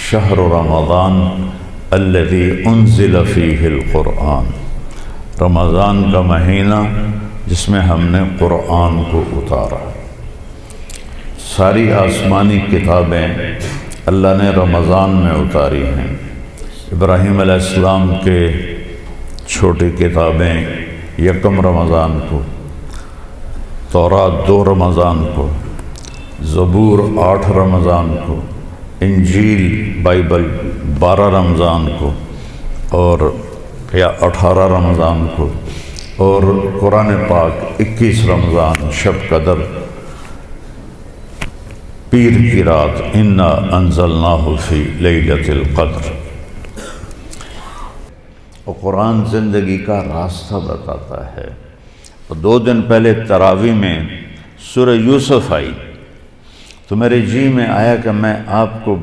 شہر رمضان الذی انزل فیہ القرآن، رمضان کا مہینہ جس میں ہم نے قرآن کو اتارا۔ ساری آسمانی کتابیں اللہ نے رمضان میں اتاری ہیں۔ ابراہیم علیہ السلام کے چھوٹی کتابیں یکم رمضان کو، تورات 2 رمضان کو، زبور 8 رمضان کو، انجیل بائبل 12 رمضان کو اور یا 18 رمضان کو، اور قرآن پاک 21 رمضان شب قدر پیر کی رات انا انزلناہ فی لیلۃ القدر۔ اور قرآن زندگی کا راستہ بتاتا ہے۔ اور 2 دن پہلے تراویح میں سورہ یوسف آئی تو میرے جی میں آیا کہ میں آپ کو